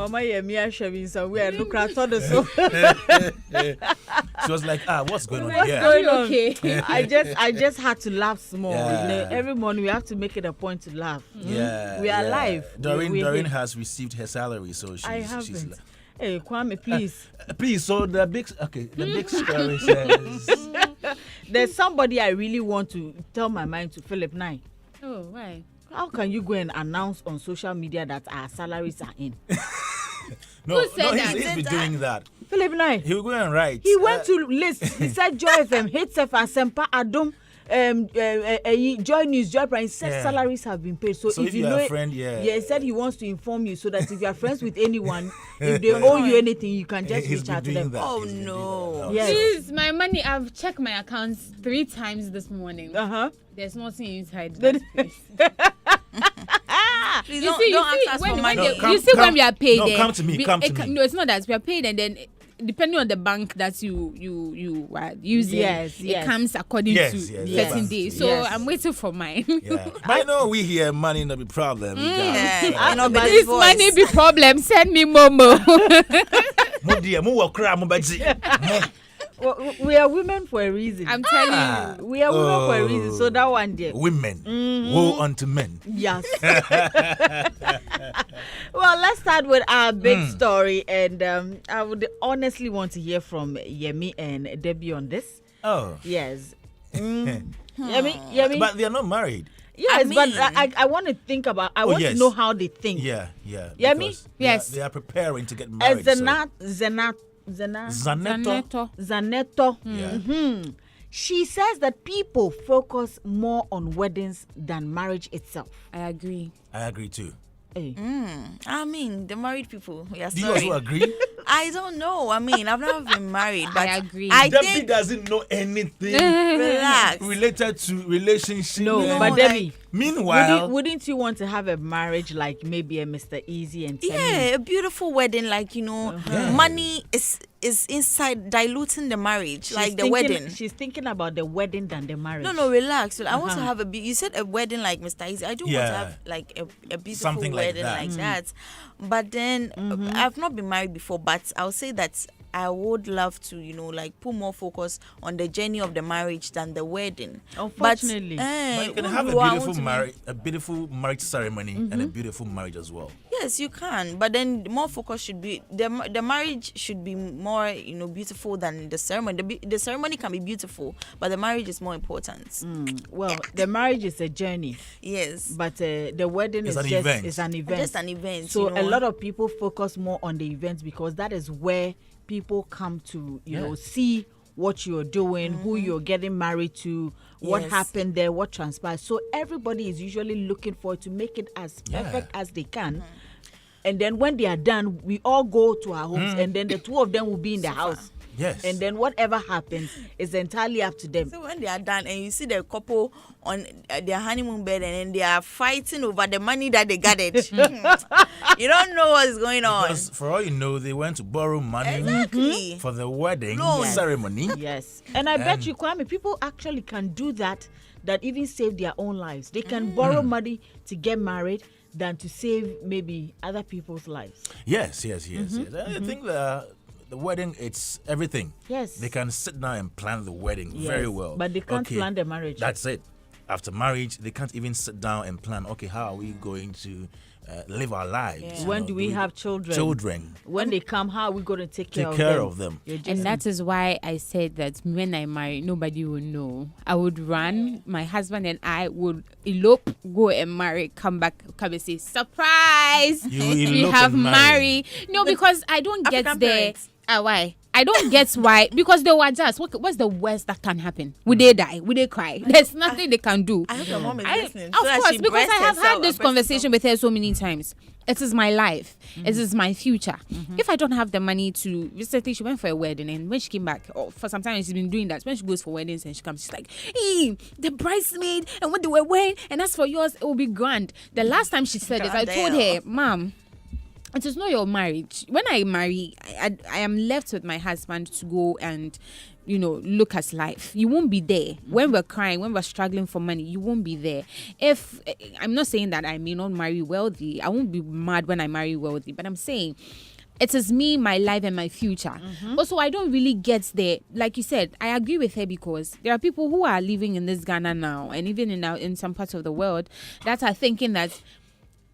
Mama Yemi Ashemi, so we are looking at the so. She was like, what's going on What's here? going on? Okay. I just had to laugh small. Yeah. You know, every morning we have to make it a point to laugh. Yeah. We are yeah. live. Doreen has received her salary, so she's. I haven't. Hey, Kwame, please. Please, so the big story says. There's somebody I really want to tell my mind to, Philip Nye. Oh, why? How can you go and announce on social media that our salaries are in? No, Who said that? he's been doing that. Philip Nye. He will go and write. He went to list. He said Joy FM, Hitz FM, Sempa, Adom, Joy News, Joy Prime. He said salaries have been paid. So if you know a friend, he said he wants to inform you so that if you are friends with anyone, if they owe you anything, you can just reach out to them. That. Oh no! Yes. Please, my money. I've checked my accounts 3 times this morning. There's nothing inside that place. Please You don't see, ask us when for money. when we are paid. No, come to me. No, it's not that we are paid, and then depending on the bank that you are using, it comes according to certain days. So I'm waiting for mine. Yeah. But I know we hear money not be problem. Yeah, This money be problem. Send me Momo. Well, we are women for a reason. I'm telling you. We are women for a reason. So that one there. Women. Woe unto men. Yes. Well, let's start with our big story. And I would honestly want to hear from Yemi and Debby on this. Oh. Yes. Yemi. But they are not married. Yes, I mean, but I want to think about, I want to know how they think. Yeah. Yemi? Yes. They are preparing to get married. Zanetor. Yeah. She says that people focus more on weddings than marriage itself. I agree. I agree too. Hey. I mean, the married people. Yeah, Do you sorry. also agree? I don't know. I mean, I've never been married, but I agree. Debbie think doesn't know anything relax. related to relationship. No, No, but like- Debbie, Meanwhile, wouldn't you want to have a marriage like maybe a Mr. Easy and Temi? Yeah, a beautiful wedding, like money is inside diluting the marriage, She's the wedding. She's thinking about the wedding than the marriage. No, relax. I want to have you said a wedding like Mr. Easy. I do want to Yeah. have like a beautiful Something like wedding that. like that. But then I've not been married before, but I'll say that I would love to, put more focus on the journey of the marriage than the wedding. Unfortunately. but you can have a beautiful marriage ceremony and a beautiful marriage as well. Yes, you can, but then more focus should be the marriage should be more beautiful than the ceremony. The ceremony can be beautiful, but the marriage is more important. Well, the marriage is a journey. Yes, But the wedding is an just event. is an event. just an event. So a lot of people focus more on the event because that is where people come to see what you're doing, who you're getting married to, what Yes. happened there, what transpired. So everybody is usually looking forward to make it as perfect as they can. And then when they are done, we all go to our homes, and then the two of them will be in the house. Yes. And then whatever happens is entirely up to them. So when they are done and you see the couple on their honeymoon bed and then they are fighting over the money that they gathered, you don't know what's going on. Because for all you know, they went to borrow money Exactly. for the wedding Loan. ceremony. Yes. And I bet you, Kwame, people actually can do that even save their own lives. They can borrow money to get married than to save maybe other people's lives. Yes. I think the wedding, it's everything. Yes. They can sit down and plan the wedding very well. But they can't plan the marriage. That's it. After marriage, they can't even sit down and plan, okay, how are we going to live our lives? Yeah. When do we have children? Children. When they come, how are we going to take care of them? You're just- And that is why I said that when I marry, nobody will know. I would run. My husband and I would elope, go and marry, come back, come and say, surprise! You We elope have and marry. married. No, because I don't African get there. parents. Why? I don't get why. Because they were just, what's the worst that can happen? Would they die? Would they cry? There's nothing they can do. I hope your mom is listening. Of so that course, she because I have breasts had this herself- conversation with her so many times. It is my life. It is my future. If I don't have the money to, recently she went for a wedding, and when she came back, for some time she's been doing that. When she goes for weddings and she comes, she's like, hey, the bridesmaid and what they were wearing, and as for yours, it will be grand. The last time she said this, I told her, Mom, it is not your marriage. When I marry, I am left with my husband to go and look at life. You won't be there when we're crying, when we're struggling for money. You won't be there. If I'm not saying that I may not marry wealthy, I won't be mad when I marry wealthy, but I'm saying it is me, my life, and my future. Also, I don't really get there. Like you said, I agree with her because there are people who are living in this Ghana now, and even in some parts of the world, that are thinking that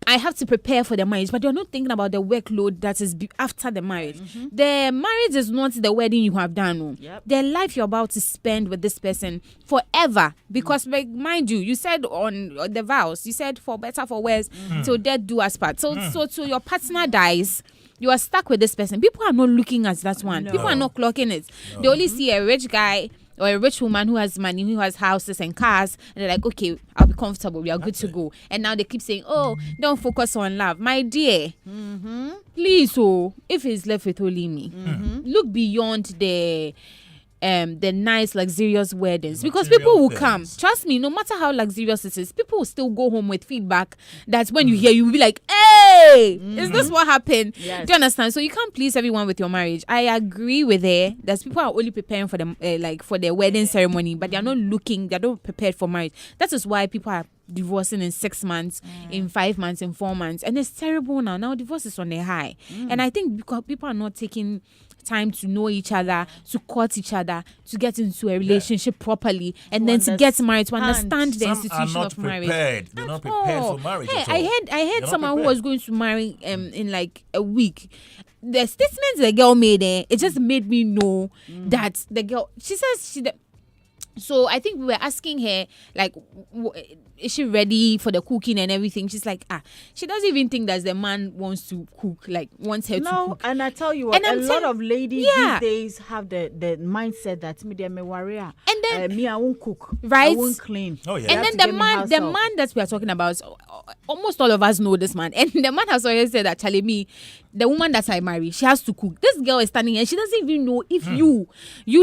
I have to prepare for the marriage, but you're not thinking about the workload that is after the marriage. The marriage is not the wedding you have done. No. Yep. The life you're about to spend with this person forever. Because, mind you said on the vows, you said for better, for worse, till death do us part. So till your partner dies, you are stuck with this person. People are not looking at that one. No. People are not clocking it. No. They only see a rich guy or a rich woman who has money, who has houses and cars, and they're like, okay, I'll be comfortable, we are good to go. And now they keep saying, oh, don't focus on love. My dear, please, if he's left with only me, look beyond the nice luxurious weddings, because people will come. Trust me, no matter how luxurious it is, people will still go home with feedback that when you hear, you will be like, hey, is this what happened? Yes. Do you understand? So you can't please everyone with your marriage. I agree with her that people are only preparing for the for their wedding ceremony, but they're not prepared for marriage. That is why people are divorcing in 6 months, in 5 months, in 4 months, and it's terrible now divorce is on the high. And I think because people are not taking time to know each other, to court each other, to get into a relationship properly, and then to get married, to understand the institution of marriage. They're not prepared for marriage. Hey, I heard someone who was going to marry in like a week. The statements the girl made, it just made me know that the girl. She says so I think we were asking her, like, is she ready for the cooking and everything? She's like, she doesn't even think that the man wants to cook, like, wants her to cook. And I tell you what, a lot of ladies these days have the mindset that me, they're my warrior. And then, me, I won't cook. Right. I won't clean. Oh, yeah. And then the man that we are talking about, almost all of us know this man. And the man has always said that, Charlie, me, the woman that I marry, she has to cook. This girl is standing here, she doesn't even know if you,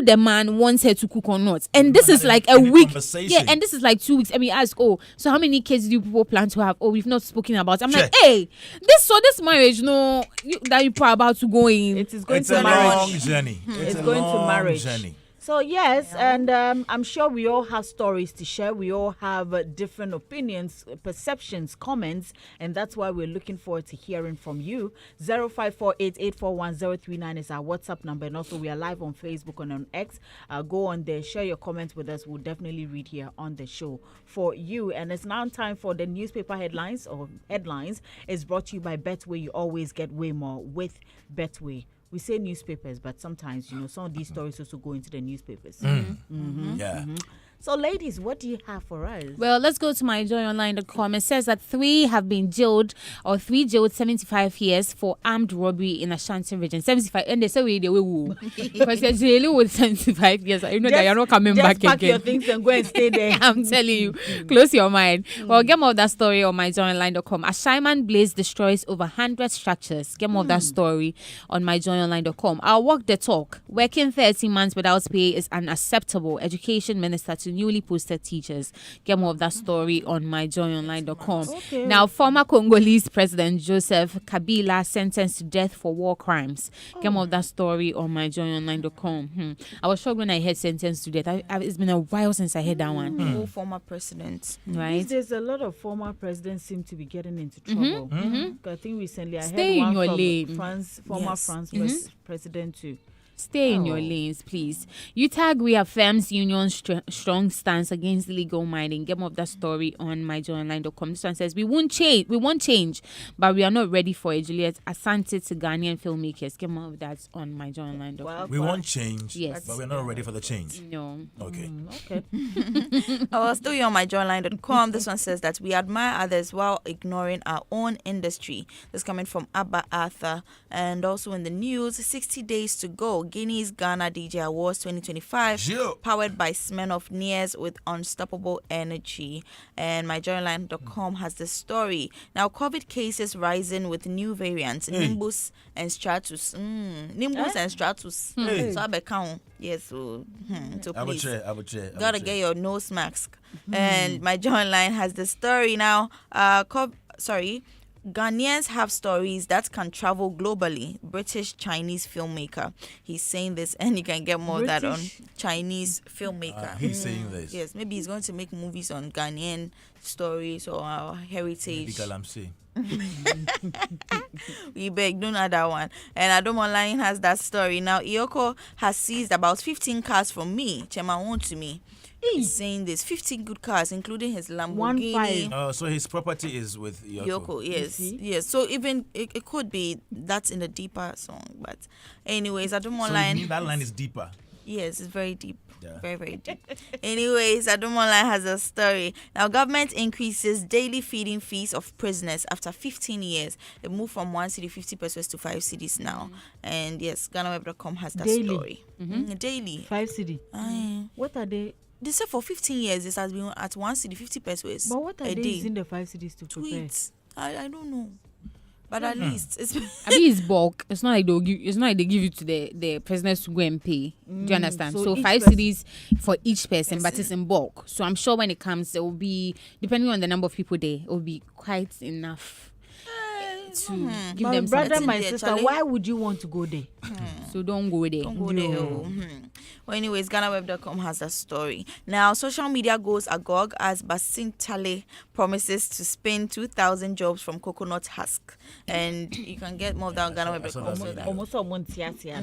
the man, wants her to cook or not. And this is like a week. Yeah, and this is like 2 weeks. And we ask, so how many kids do people plan to have? We've not spoken about. I'm like, hey, this marriage, that you are about to go in. It is going it's to a marriage. long journey. It's going to marriage. So yes, and I'm sure we all have stories to share. We all have different opinions, perceptions, comments, and that's why we're looking forward to hearing from you. 0548841039 is our WhatsApp number, and also we are live on Facebook and on X. Go on there, share your comments with us. We'll definitely read here on the show for you. And it's now time for the newspaper headlines. It's brought to you by Betway. You always get way more with Betway. We say newspapers, but sometimes, some of these stories also go into the newspapers. Yeah. So, ladies, what do you have for us? Well, let's go to myjoyonline.com. It says that 3 have been jailed 75 years for armed robbery in Ashanti region. 75, and they say they will. Because they're jailing with 75 years. You know that you're not coming back again. Just pack your things and go and stay there. I'm telling you, close your mind. Well, get more of that story on myjoyonline.com. Ashaiman Blaze destroys over 100 structures. Get more of that story on myjoyonline.com. I'll walk the talk. Working 13 months without pay is unacceptable. Education Minister to newly posted teachers. Get more of that story on myjoyonline.com. Okay. Now, former Congolese President Joseph Kabila sentenced to death for war crimes. Get more of that story on myjoyonline.com. I was shocked when I heard sentenced to death. It's been a while since I heard that one. All former presidents. Right? There's a lot of former presidents seem to be getting into trouble. I think recently I Stay heard in one your from lane. former France president too. Stay in your lanes, please. UTAG reaffirms union's strong stance against illegal mining. Get more of that story on myjoyonline.com. This one says, we won't change, but we are not ready for it. Juliet Asante to Ghanaian filmmakers. Get more of that on myjoyonline.com. We won't change, yes, but we're not ready for the change. No. Okay. Okay. Still on myjoyonline.com. This one says that we admire others while ignoring our own industry. This is coming from Abba Arthur. And also in the news, 60 days to go. Guinea's Ghana DJ Awards 2025, powered by Smirnoff Nears with unstoppable energy. And myjoyonline.com has the story. Now, COVID cases rising with new variants, Nimbus and Stratus. And Stratus. So I bet count. Yes, so please. Gotta get your nose mask. And myjoyonline has the story now. Ghanaians have stories that can travel globally. British Chinese filmmaker. He's saying this, and you can get more of that on Chinese filmmaker. He's saying this. Yes, maybe he's going to make movies on Ghanaian stories or our heritage. Galamsey. We beg, don't know that one. And Adom Online has that story. Now, Iyoko has seized about 15 cars from me. Chema won to me. He's saying this 15 good cars, including his Lamborghini. 15. So his property is with Yoko. Yes. So even it could be that's in a deeper song, but anyways, Adom So Online. you mean that line is deeper. Yes, it's very deep. Yeah. Very, very deep. Anyways, Adom Online has a story. Now, government increases daily feeding fees of prisoners after 15 years. It moved from 1 cedi 50 pesos to 5 cedis now. And yes, GhanaWeb.com has that Daily? story. Daily. 5 cedi. What are they? They said for 15 years this has been at 1 cedi 50 pesos. But what are a they day. using the 5 cedis to prepare? Tweets. I don't know. But at least it's I mean, it's bulk. It's not like they give you to the prisoners to go and pay. Do you understand? so So each 5 person- cedis for each person, but it's in bulk. So I'm sure when it comes, it will be, depending on the number of people there, it will be quite enough to give My them brother, something. my there, sister, Charlie. why would you want to go there? So don't go there. Don't go there. Well, anyways, GhanaWeb.com has that story. Now, social media goes agog as Basin Tale promises to spin 2,000 jobs from coconut husk. And you can get more of that on GhanaWeb.com. saw that. Almost someone tiatia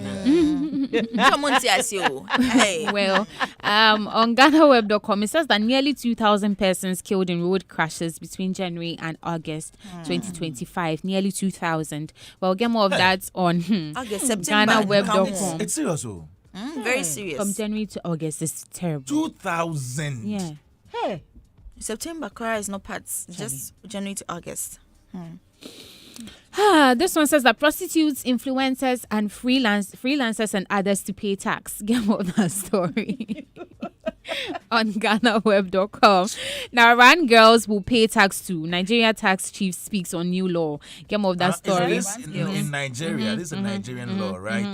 Hey. Well, on GhanaWeb.com, it says that nearly 2,000 persons killed in road crashes between January and August 2025. Nearly 2,000. Well, get more of that on August, September. GhanaWeb.com. It's serious. Oh. Very serious. From January to August, it's terrible. 2,000. Yeah. Hey, September, Korea is not parts. Just January to August. This one says that prostitutes, influencers, and freelancers and others to pay tax. Get more of that story on GhanaWeb.com. Now, Iran girls will pay tax too. Nigeria tax chief speaks on new law. Get more of that story. Is this in Nigeria? This is a Nigerian law, right?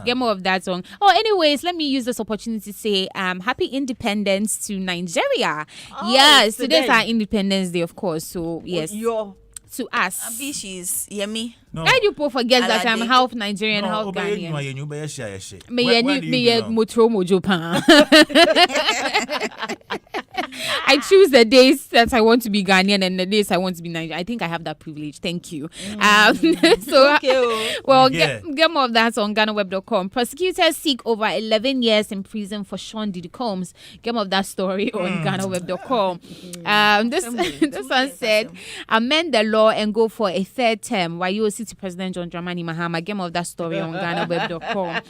Get more of that song. Oh, anyways, let me use this opportunity to say happy independence to Nigeria. Yes, today's today. our Independence Day, of course. So, yes, your to us. Abi, she's Yemi. No. Why do you people forget that I'm Alade. half Nigerian, No, half obey you, Ghanaian? you better share your shit. Me Where ye do me you ye belong? motro mojo pa. I choose the days that I want to be Ghanaian and the days I want to be Nigerian. I think I have that privilege. Thank you. So, well, Yeah. get more of that on GhanaWeb.com. Prosecutors seek over 11 years in prison for Sean Diddy Combs. Get more of that story on GhanaWeb.com. This one said, amend the law and go for a third term. While you see to President John Dramani Mahama. Get more of that story on GhanaWeb.com.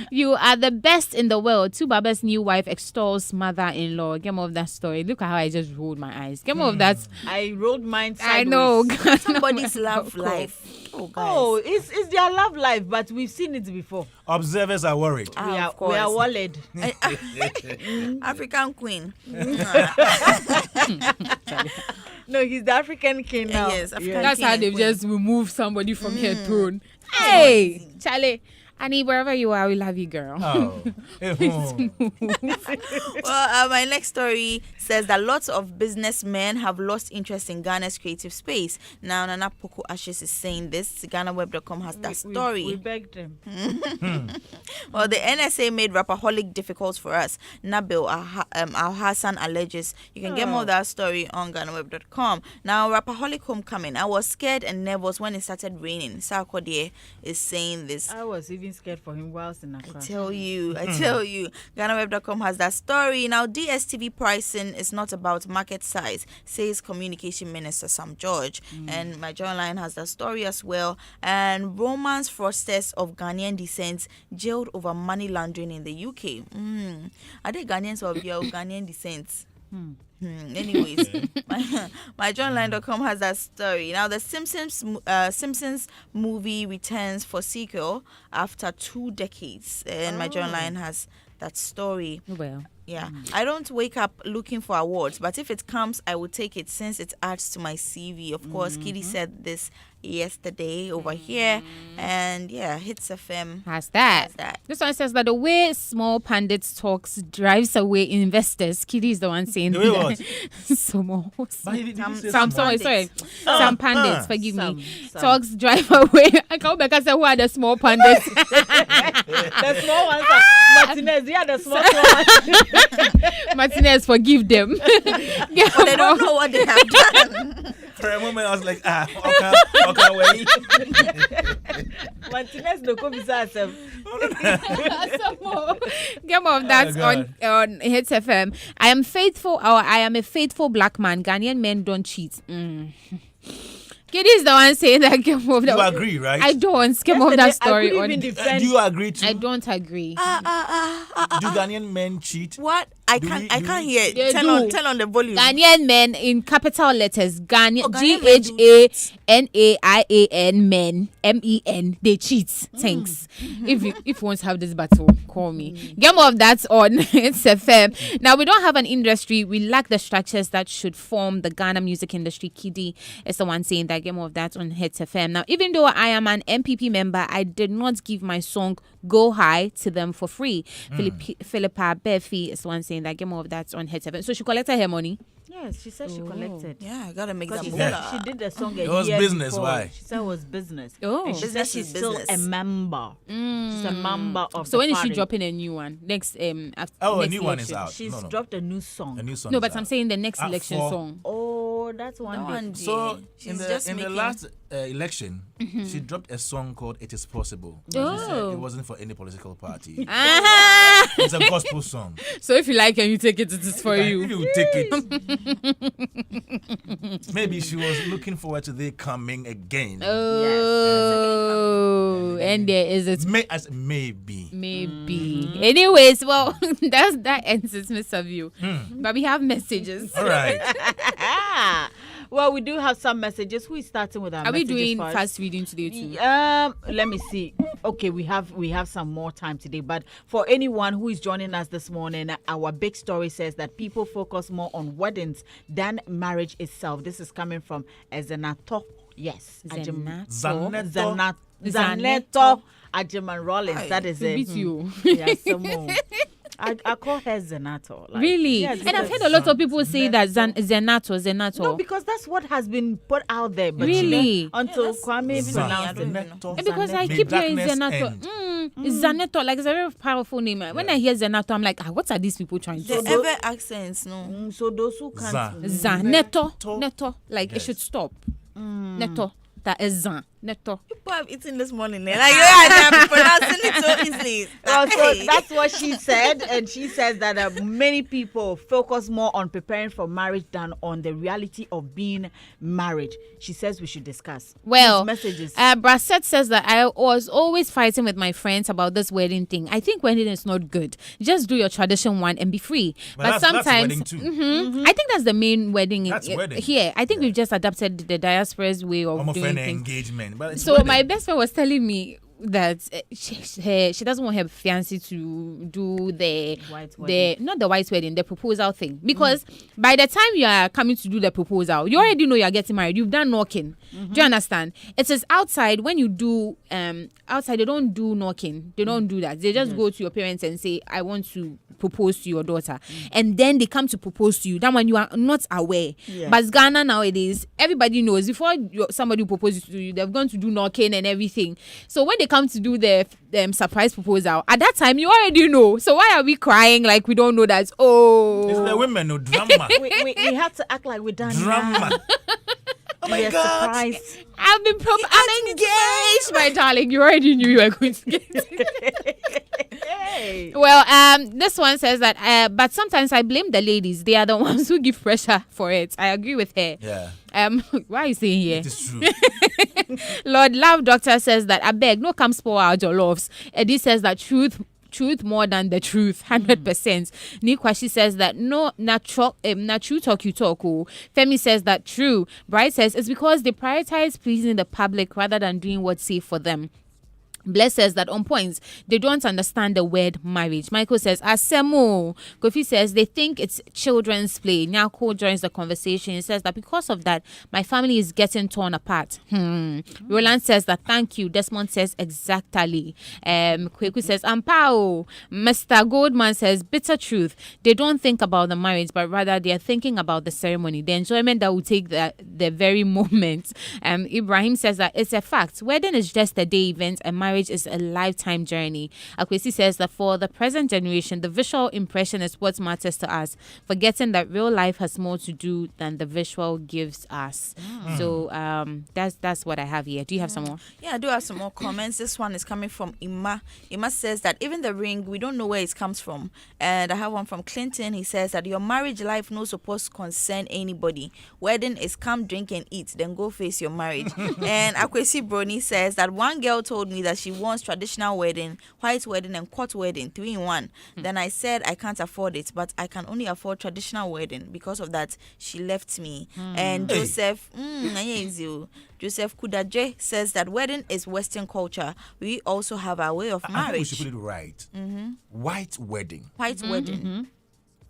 You are the best in the world. Two Baba's new wife extols mother-in-law. Get more of that story. Look at how I just rolled my eyes. Get more of that. I rolled mine sideways. I know. Somebody's love life. Oh, guys. Oh, it's their love life, but we've seen it before. Observers are worried. we of are course. worried. African queen. No, he's the African king now. Yes, African That's king how and they've queen. just removed somebody from her throne. Hey, Charlie. Annie, wherever you are, we love you, girl. Oh. Well, my next story says that lots of businessmen have lost interest in Ghana's creative space. Now, Nana Poku Ashes is saying this. GhanaWeb.com has that story. We begged him. Well, the NSA made Rapaholic difficult for us. Nabil Al-Hassan alleges. You can get more of that story on GhanaWeb.com. Now, Rapaholic homecoming. I was scared and nervous when it started raining. Sarkodie is saying this. I was even scared for him whilst in Accra. I tell you. GhanaWeb.com has that story. Now, DSTV pricing is not about market size, says Communication Minister Sam George. And my Joy Line has that story as well. And romance fraudsters of Ghanaian descent jailed over money laundering in the UK. Are they Ghanaians or Ghanaian descent? Anyways, my JohnLine.com has that story. Now, the Simpsons movie returns for sequel after 2 decades, and my John Line has that story. Well, Yeah, I don't wake up looking for awards, but if it comes, I will take it since it adds to my CV. Of course, Kitty said this yesterday over here, and yeah, Hitz FM Has that. has that. This one says that the way small pundits talks drives away investors. Kitty is the one saying The way that. what? Small. But he didn't say Some small. sorry. Some pundits, forgive Some. me. Talks drive away. I can't back and say who are the small pundits. The small ones are Martinez. Yeah, the small ones. Martinez, forgive them. But they don't know what they have done. For a moment, I was like, okay, wait. Martinez no come beside them. Some more. Get more of that on Hitz FM. I am a faithful black man. Ghanaian men don't cheat. Kitty is the one saying that. Get more of that. You agree, right? I don't. Get more of that story. I couldn't even defend. Do you agree too? I don't agree. Do Ghanaian men cheat? What? I Do can't. we- I do can't we- hear. They Turn do. on the volume. Ghanaian men in capital letters. Ghanaian Ghanaian men men they cheat. Thanks. If you want to have this battle, call me. Get more of that on It's FM. Now we don't have an industry. We lack the structures that should form the Ghana music industry. Kiddy is the one saying that. Get more of that on Hitz FM. Now, even though I am an MPP member, I did not give my song "Go High" to them for free. Philippa Befi is the one saying that. Get more of that on Hitz FM. So she collected her money. Yes, she said she collected. Yeah, I gotta make Because that she moolah. said she did the song It was year business, before. why? She said it was business. Oh. And she Business said is she's still business. a member. She's a member of So the when is she party. dropping a new one? Next after Oh, a next new one is election. out. She's No. dropped a new song. A new song. No, is but I'm out. saying the next election for- song. Oh, that's one. That day. one, So she's in just the making. last election, she dropped a song called "It Is Possible." She Oh. said it wasn't for any political party. Ah. It's a gospel song. So if you like and you take it, it is for If you. you take it, maybe she was looking forward to they coming again. Oh, and there is it. Maybe. Maybe. Anyways, well, that ends it, Miss Avio. But we have messages. All right. Well, we do have some messages. Who is starting with our Are we messages doing first? fast reading today too? Let me see. Okay, we have some more time today, but for anyone who is joining us this morning, our big story says that people focus more on weddings than marriage itself. This is coming from Zanetor. Yes, Zanetor. Zanetor Agyeman Rawlings. That is To it. beat you. Yeah, some more. I call her Zanetor. Like, Really? yes, And I've because- heard a lot of people say that Zanetor. No, because that's what has been put out there. But Really? Until that's Kwame even pronounced me, I it. don't even know. Because I May keep hearing darkness Zanetor. end. It's Zanetor, like it's a very powerful name. When I hear Zanetor, I'm like, what are these people trying to The say? ever accents, no. So those who can't. Zanetor. To- Neto. Like it Yes. should stop. Neto. That is Zan. Neto. People have eaten this morning. Like, I'm pronouncing it so easily. Well, so Hey. that's what she said, and she says that many people focus more on preparing for marriage than on the reality of being married. She says we should discuss. Well, These messages. Brasset says that I was always fighting with my friends about this wedding thing. I think wedding is not good. Just do your tradition one and be free. But that's sometimes, wedding too. I think that's the main wedding. That's wedding. Here, I think we've just adapted the diaspora's way of Almost doing an things. engagement. But it's So wedding. my best friend was telling me that she doesn't want her fiancé to do the White wedding. not the white wedding, the proposal thing, because by the time you are coming to do the proposal, you already know you are getting married. You've done knocking. Do you understand? It is outside. When you do outside, they don't do knocking. They don't do that. They just go to your parents and say, I want to propose to your daughter, and then they come to propose to you. That one you are not aware. Yeah. But Ghana nowadays, everybody knows before somebody proposes to you, they've gone to do knocking and everything. So when they come to do the surprise proposal, at that time you already know. So why are we crying like we don't know that? It's the Oh, women, no drama. we have to act like we're done. Drama. Oh my We're God. surprised. I'm engaged, my darling. You already knew you were going to get. Hey. Well, this one says that, but sometimes I blame the ladies. They are the ones who give pressure for it. I agree with her. Yeah. Why are you saying here? It is true. Lord Love Doctor says that I beg no come spoil our jolloffs. Eddie says that truth more than the truth, 100%. Nikwashi says that no natural true talk you talk. Oh. Femi says that true. Bright says it's because they prioritize pleasing the public rather than doing what's safe for them. Bless says that on points, they don't understand the word marriage. Michael says, Asemo. Kofi says, they think it's children's play. Nyako joins the conversation. He says that because of that, my family is getting torn apart. Roland says that thank you. Desmond says, exactly. Kweku says, Ampao. Mr. Goldman says, bitter truth. They don't think about the marriage, but rather they are thinking about the ceremony, the enjoyment that will take the very moment. Ibrahim says that it's a fact. Wedding is just a day event and marriage is a lifetime journey. Akwesi says that for the present generation, the visual impression is what matters to us, forgetting that real life has more to do than the visual gives us. So that's what I have here. Do you have some more? Yeah, I do have some more comments. This one is coming from Ima. Ima says that even the ring, we don't know where it comes from. And I have one from Clinton. He says that your marriage life no supposed to concern anybody. Wedding is come, drink and eat, then go face your marriage. And Akwesi Brony says that one girl told me that she wants traditional wedding, white wedding, and court wedding, 3 in 1. Then I said I can't afford it, but I can only afford traditional wedding. Because of that, she left me. And Joseph Kudaje says that wedding is Western culture. We also have our way of marriage. I think we should put it right. White wedding. White wedding.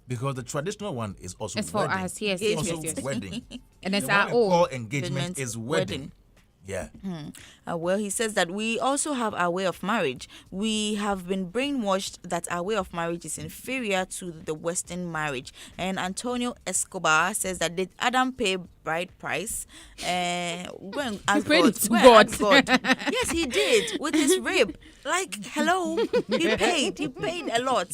Because the traditional one is also It's for wedding. us, yes. It's yes, also yes. wedding. And it's The our one we call own. engagement is wedding. Yeah. Well, he says that we also have our way of marriage. We have been brainwashed that our way of marriage is inferior to the Western marriage. And Antonio Escobar says that did Adam pay bride price? Go and ask prayed God. to Go and God. ask God. Yes, he did with his rib. Like, hello, he paid. He paid a lot.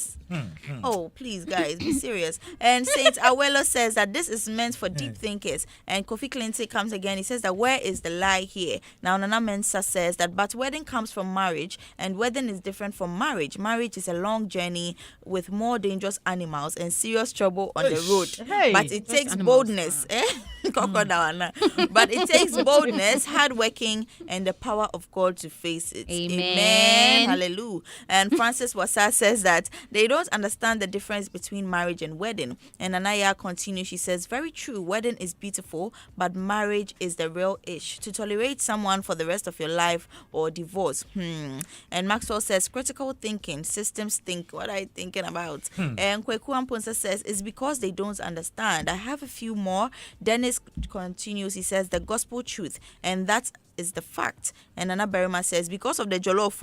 Oh, please, guys, be serious. And Saint Awelo says that this is meant for deep thinkers. And Kofi Clinton comes again. He says that where is the lie here? Now, Nana Mensah says that but wedding comes from marriage, and wedding is different from marriage. Marriage is a long journey with more dangerous animals and serious trouble on the road. Hey, but it takes animals. boldness. But it takes boldness, hard working, and the power of God to face it. Amen. Hallelujah. And Francis Wasa says that they don't understand the difference between marriage and wedding. And Anaya continues, she says, very true, wedding is beautiful, but marriage is the real ish. To tolerate someone for the rest of your life or divorce. And Maxwell says, critical thinking, systems think, what are you thinking about? And Kweku Amponsa says, it's because they don't understand. I have a few more. Dennis continues, he says, the gospel truth, and that is the fact. And Nana Berima says, because of the jollof,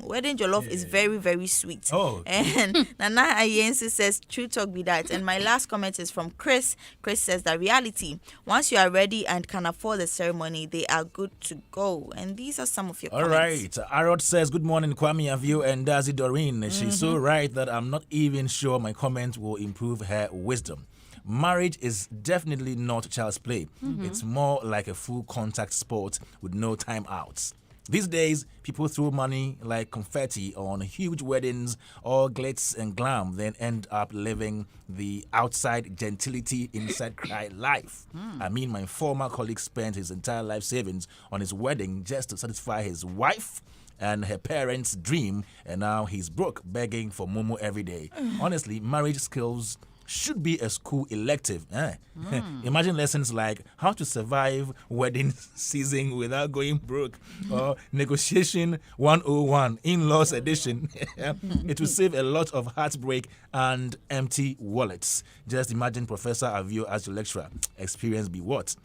wedding jollof is very, very sweet. Oh. And Nana Ayensi says, true talk be that. And my last comment is from Chris. Chris says that reality, once you are ready and can afford the ceremony, they are good to go. And these are some of your All comments. right. Arod says, good morning, Kwame Avio and Dadzie Doreen. She's so right that I'm not even sure my comment will improve her wisdom. Marriage is definitely not child's play. It's more like a full contact sport with no timeouts. These days, people throw money like confetti on huge weddings, all glitz and glam, then end up living the outside gentility, inside cry life. I mean, my former colleague spent his entire life savings on his wedding just to satisfy his wife and her parents' dream, and now he's broke, begging for Momo every day. Honestly, marriage skills should be a school elective. Imagine lessons like how to survive wedding season without going broke, or negotiation 101, in-laws edition. It will save a lot of heartbreak and empty wallets. Just imagine Professor Avio as your lecturer. Experience be what?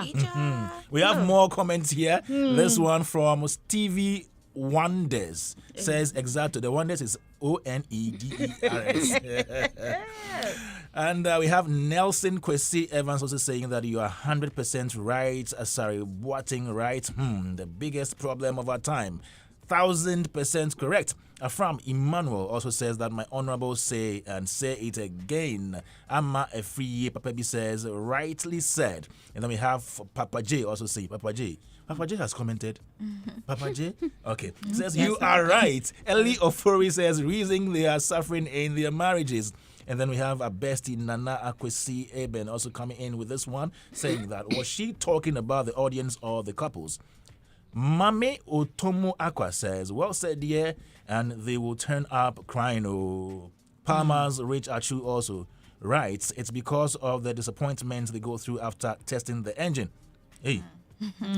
Teacher. We have more comments here. This one from Stevie Wonders says exactly. The Wonders is Oneders. And we have Nelson Kwesi Evans also saying that you are 100% right. Sorry, Boating right. The biggest problem of our time. 1000% correct. From Emmanuel also says that my honorable say and say it again. Amma Efriye Papa B says rightly said. And then we have Papa J also say Papa J. Papa J has commented. Papa J? Okay. Says you are right. Eli Ofori says reason they are suffering in their marriages. And then we have a bestie Nana Akwesi Eben also coming in with this one, saying that was she talking about the audience or the couples? Mame Otomo Aqua says, well said, dear, and they will turn up crying. Oh, Palmer's Rich Achu also writes, it's because of the disappointment they go through after testing the engine. Hey,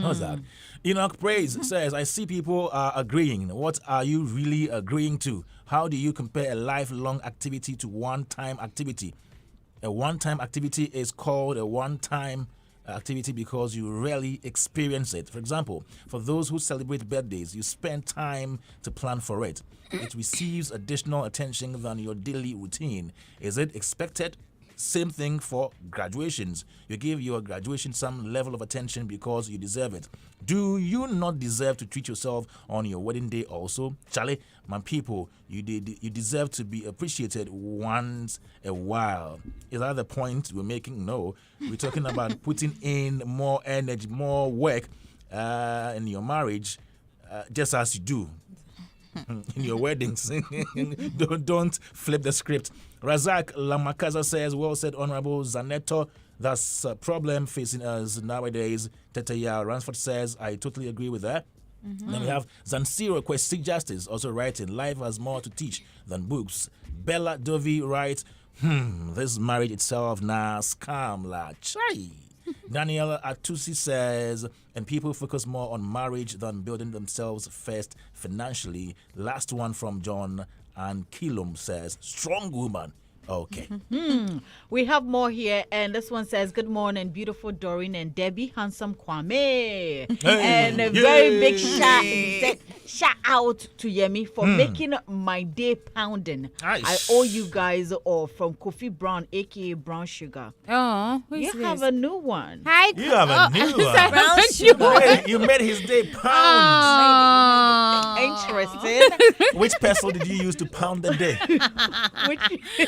What's that? Enoch Praise says, I see people are agreeing. What are you really agreeing to? How do you compare a lifelong activity to one-time activity? A one-time activity is called a one-time activity because you rarely experience it. For example, for those who celebrate birthdays, you spend time to plan for it. It receives additional attention than your daily routine. Is it expected? Same thing for graduations. You give your graduation some level of attention because you deserve it. Do you not deserve to treat yourself on your wedding day also? Charlie, my people, you deserve to be appreciated once a while. Is that the point we're making? No. We're talking about putting in more energy, more work in your marriage, just as you do in your weddings. don't flip the script. Razak Lamakaza says, well said, Honorable Zanetor. That's a problem facing us nowadays. Tetaya Ransford says, I totally agree with that. Then we have Zansiro Quest Justice also writing, life has more to teach than books. Bella Dovi writes, this marriage itself na scam la chai. Daniel Atusi says, and people focus more on marriage than building themselves first financially. Last one from John and Kilum says, strong woman. Okay. We have more here, and this one says, good morning, beautiful Doreen and Debbie, handsome Kwame. And a very big shout out to Yemi for making my day pounding. Nice. I owe you guys all from Kofi Brown, aka Brown Sugar. Oh, You have a new one. Hi. You have a new one. Brown sugar. Hey, you made his day pound. Interesting. Which pencil did you use to pound the day?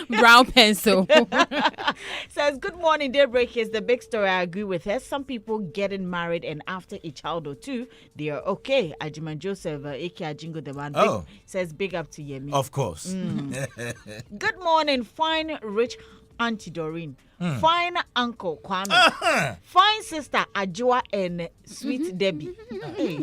Brown pencil. Says, good morning, Daybreak. Here's the big story. I agree with her. Some people getting married and after a child or two, they are okay. Agyeman Joseph, aka Jingo the man, says, big up to Yemi. Of course. Good morning, fine, rich Auntie Doreen. Fine Uncle Kwame. Fine Sister Ajua and Sweet Debbie. Hey.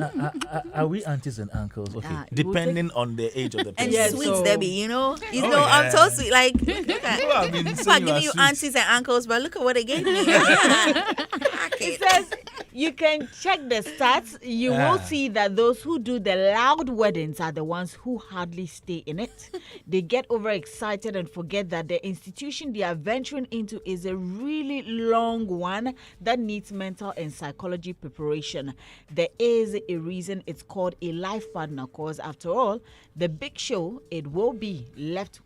Are we aunties and uncles? Okay. Ah, Depending on the age of the person. And Yeah, sweet so- Debbie, you know, yeah. I'm so sweet. Like, look at, People have been people are saying you giving are you sweet. aunties and uncles, but look at what they gave me. It says you can check the stats. You will see that those who do the loud weddings are the ones who hardly stay in it. They get overexcited and forget that the institution they are venturing into is a really long one that needs mental and psychology preparation. There is a reason it's called a life partner, because after all, the big show, it will be left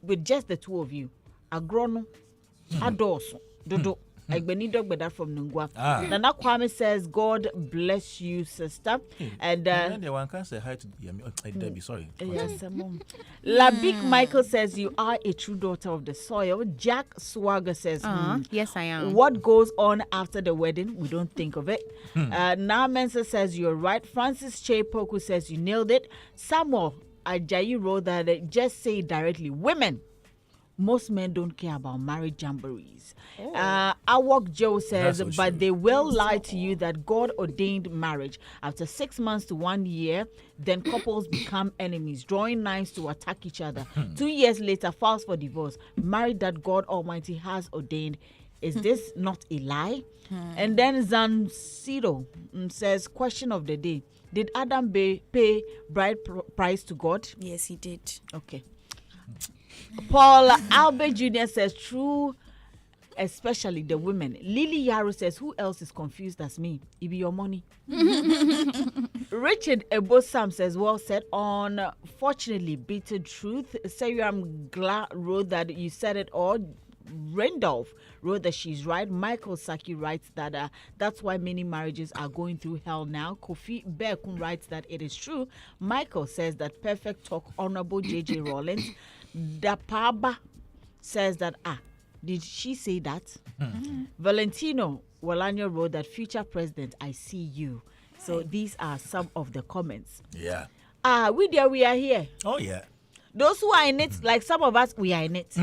with just the two of you. Agrono, Adoso, Dodo. Egbeni Dogbeda from Nungwa. Nana Kwame says, God bless you, sister. And one can say hi to Debbie. Sorry. yes, Labik Michael says, you are a true daughter of the soil. Jack Swagger says, Yes, I am. what goes on after the wedding? We don't think of it. Na Mensa says, you're right. Francis Che Poku says, you nailed it. Samuel Ajayi wrote that, just say it directly. Women. Most men don't care about marriage jamborees. Awok Joe says, That's so but true. they will lie to you that God ordained marriage. After 6 months to 1 year, then couples become enemies, drawing knives to attack each other. 2 years later, files for divorce. Marriage that God Almighty has ordained. Is this not a lie? And then Zansiro says, question of the day. Did Adam pay bride price to God? Yes, he did. Okay. Paul Albert Jr. says, true, especially the women. Lily Yaro says, who else is confused as me? It be your money. Richard Ebosam says, well said. Unfortunately, bitter truth. Sayram Gla wrote that you said it all. Randolph wrote that she's right. Michael Saki writes that that's why many marriages are going through hell now. Kofi Bekun writes that it is true. Michael says that perfect talk. Honorable JJ Rawlings. Dapaba says that, did she say that? Valentino Walanya wrote that, future president, I see you. So these are some of the comments. Yeah. We are here. Oh, yeah. Those who are in it, like some of us, we are in it.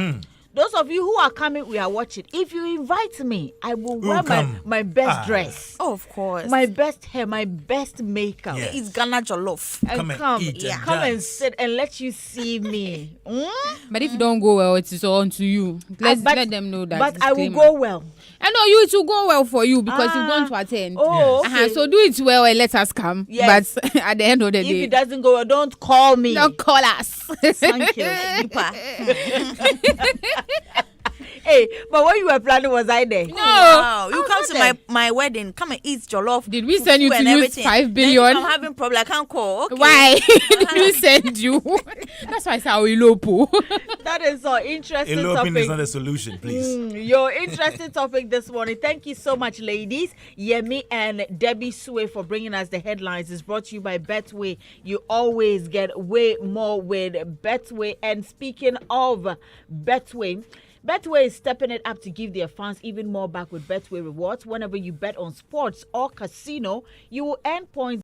those of you who are coming, we are watching. If you invite me, I will wear my best dress. Oh, of course. My best hair, my best makeup. Yes. It's Ghana jollof. And Come and eat and come and dance. sit and let you see me. But if you don't go well, it is on to you. Let them know that. But I will disclaimer. go well. I know you, it will go well for you because you've gone to attend. Oh, Yes. okay. So do it well and let us come. Yes. But at the end of the If day, it doesn't go well, don't call me. don't call us. Thank you. Deeper. Hey, but when you were planning, was I there? No. Wow. You I was come not to there. my wedding. Come and eat jollof. Did we send you fufu to and use everything. 5 Then billion? I'm having problem. I can't call. Okay. Why did we send you? That's why I said Ilopo. That is our interesting Eloping topic. is not a solution, please. Your interesting topic this morning. Thank you so much, ladies. Yemi and Debby Sway for bringing us the headlines. It's brought to you by Betway. You always get way more with Betway. And speaking of Betway, Betway is stepping it up to give their fans even more back with Betway rewards. Whenever you bet on sports or casino, you will earn points